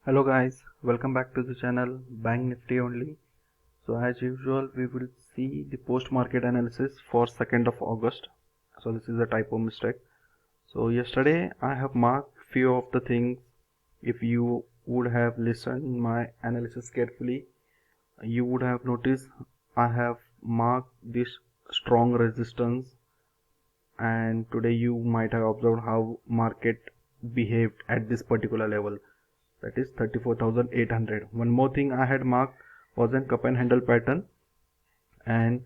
Hello guys, welcome back to the channel Bank Nifty only. So as usual we will see the post market analysis for 2nd of August. So this is a typo mistake. So yesterday I have marked few of the things. If you would have listened my analysis carefully, you would have noticed I have marked this strong resistance, and today you might have observed how market behaved at this particular level, that is 34,800. One more thing I had marked was an cup and handle pattern, and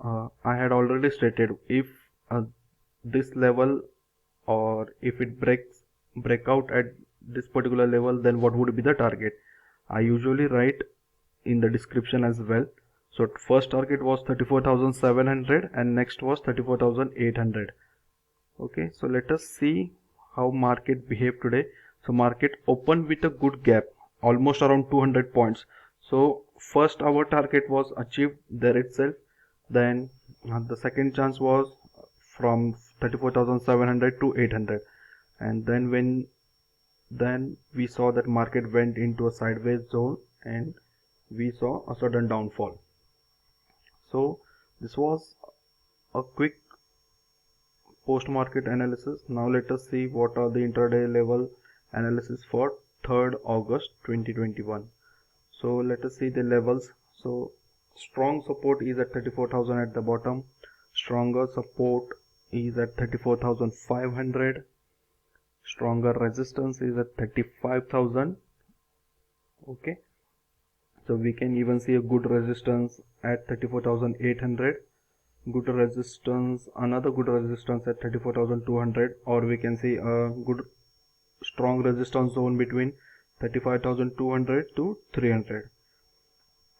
I had already stated if this level, or if it break out at this particular level, then what would be the target. I usually write in the description as well. So first target was 34,700 and next was 34,800. Okay, so let us see how market behaved today. So market opened with a good gap, almost around 200 points. So first our target was achieved there itself. Then the second chance was from 34,700 to 800, and then we saw that market went into a sideways zone and we saw a sudden downfall. So this was a quick post market analysis. Now let us see what are the intraday level analysis for 3rd August 2021. So let us see the levels. So strong support is at 34,000 at the bottom, stronger support is at 34,500, stronger resistance is at 35,000. Okay, so we can even see a good resistance at 34,800, good resistance, another good resistance at 34,200, or we can see a good strong resistance zone between 35,200 to 300.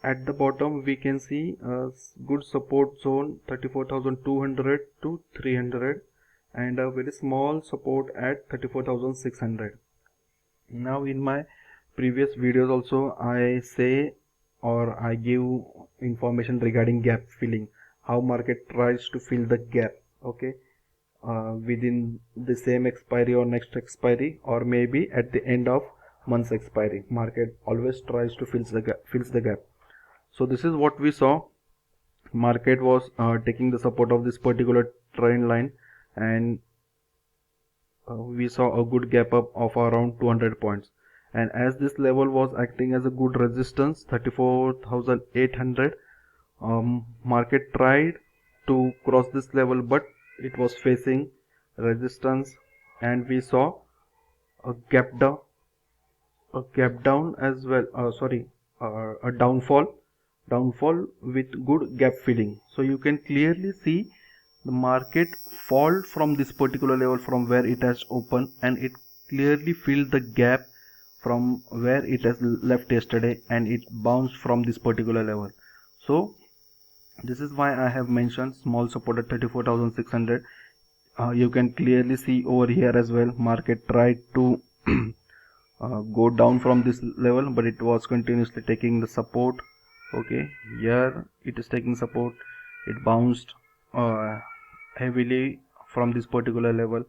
At the bottom we can see a good support zone 34,200 to 300 and a very small support at 34,600. Now in my previous videos also I say, or I give information regarding gap filling, how market tries to fill the gap. Okay, within the same expiry or next expiry, or maybe at the end of month's expiry, market always tries to fills the gap. So this is what we saw. Market was taking the support of this particular trend line, and we saw a good gap up of around 200 points. And as this level was acting as a good resistance, 34,800, market tried to cross this level, but it was facing resistance, and we saw a gap down as well. A downfall with good gap filling. So you can clearly see the market fall from this particular level from where it has opened, and it clearly filled the gap from where it has left yesterday, and it bounced from this particular level. So this is why I have mentioned small support at 34,600. You can clearly see over here as well, market tried to go down from this level, but it was continuously taking the support. Okay, here it is taking support, it bounced heavily from this particular level.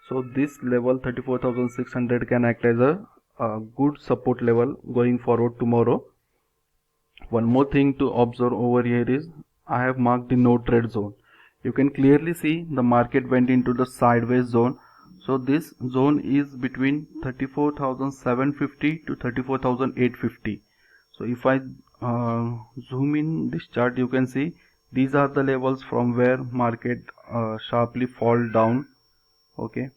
So this level 34,600 can act as a good support level going forward tomorrow. One more thing to observe over here is I have marked the no trade zone. You can clearly see the market went into the sideways zone. So this zone is between 34,750 to 34,850. So if I zoom in this chart, you can see these are the levels from where market sharply fall down. Okay,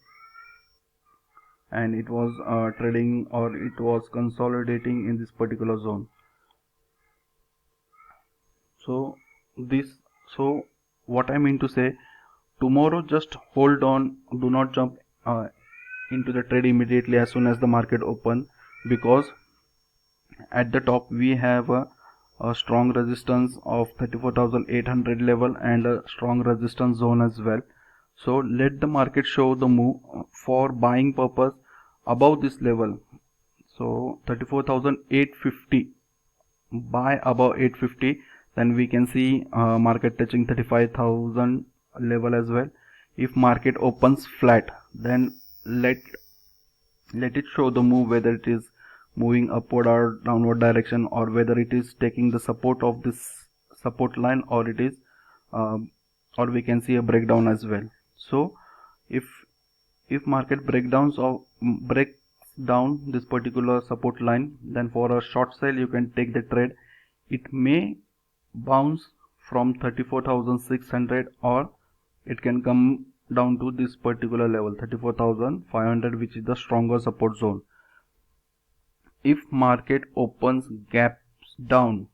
and it was trading, or it was consolidating in this particular zone. So what I mean to say, tomorrow just hold on, do not jump into the trade immediately as soon as the market open, because at the top we have a strong resistance of 34,800 level and a strong resistance zone as well. So let the market show the move for buying purpose above this level. So 34,850, buy above 850, then we can see market touching 35,000 level as well. If market opens flat, then let it show the move, whether it is moving upward or downward direction, or whether it is taking the support of this support line, or it is or we can see a breakdown as well. So if market breaks down this particular support line, then for a short sale you can take the trade. It may bounce from 34,600, or it can come down to this particular level 34,500, which is the stronger support zone. If market opens gaps down,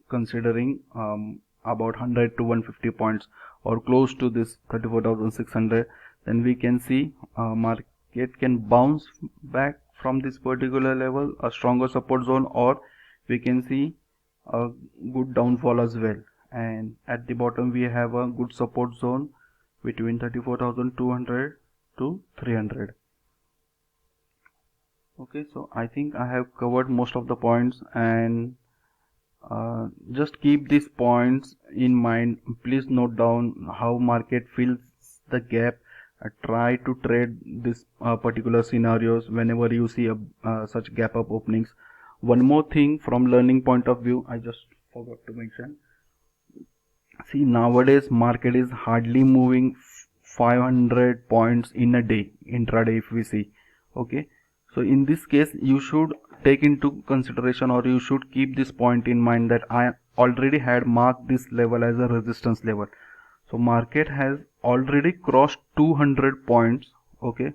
considering about 100 to 150 points or close to this 34,600, then we can see market can bounce back from this particular level, a stronger support zone, or we can see a good downfall as well. And at the bottom we have a good support zone between 34,200 to 300. Okay, so I think I have covered most of the points, and just keep these points in mind. Please note down how market fills the gap. Try to trade this particular scenarios whenever you see such gap up openings. One more thing from learning point of view, I just forgot to mention. See, nowadays market is hardly moving 500 points in a day, intraday if we see. Okay, so in this case you should take into consideration, or you should keep this point in mind, that I already had marked this level as a resistance level. So market has already crossed 200 points. Okay,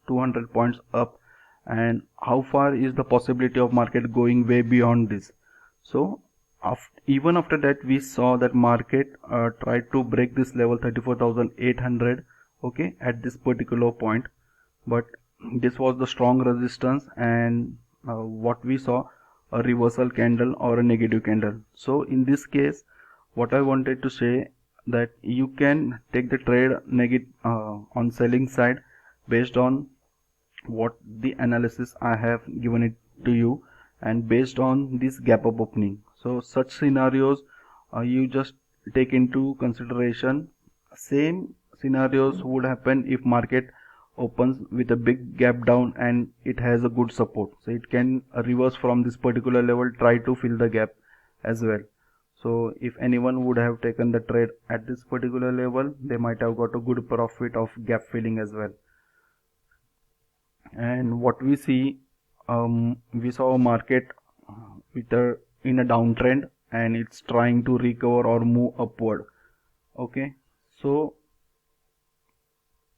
200 points up, and how far is the possibility of market going way beyond this? So even after that we saw that market tried to break this level 34,800, okay, at this particular point, but this was the strong resistance, and what we saw, a reversal candle or a negative candle. So in this case what I wanted to say, that you can take the trade on selling side based on what the analysis I have given it to you, and based on this gap up opening. So such scenarios you just take into consideration. Same scenarios would happen if market opens with a big gap down and it has a good support, so it can reverse from this particular level, try to fill the gap as well. So if anyone would have taken the trade at this particular level, they might have got a good profit of gap filling as well. And what we see, we saw a market in a downtrend, and it's trying to recover or move upward. Okay, so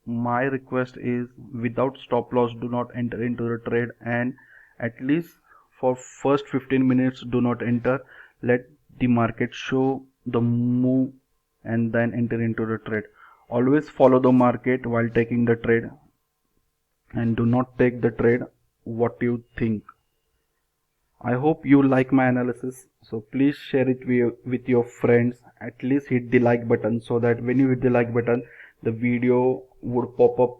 my request is, without stop loss do not enter into the trade, and at least for first 15 minutes do not enter. Let the market show the move and then enter into the trade. Always follow the market while taking the trade, and do not take the trade what you think. I hope you like my analysis, so please share it with your friends. At least hit the like button, so that when you hit the like button, the video would pop up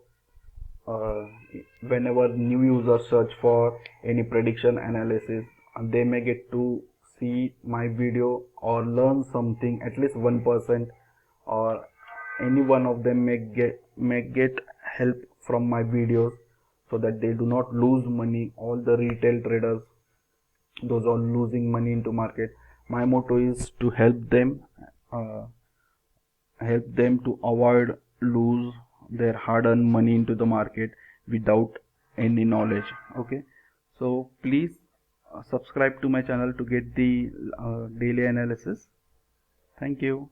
whenever new users search for any prediction analysis, and they may get to see my video or learn something, at least 1%, or any one of them may get help from my videos, so that they do not lose money. All the retail traders, those are losing money into market, my motto is to help them to avoid lose their hard-earned money into the market without any knowledge. Okay, so please subscribe to my channel to get the daily analysis. Thank you.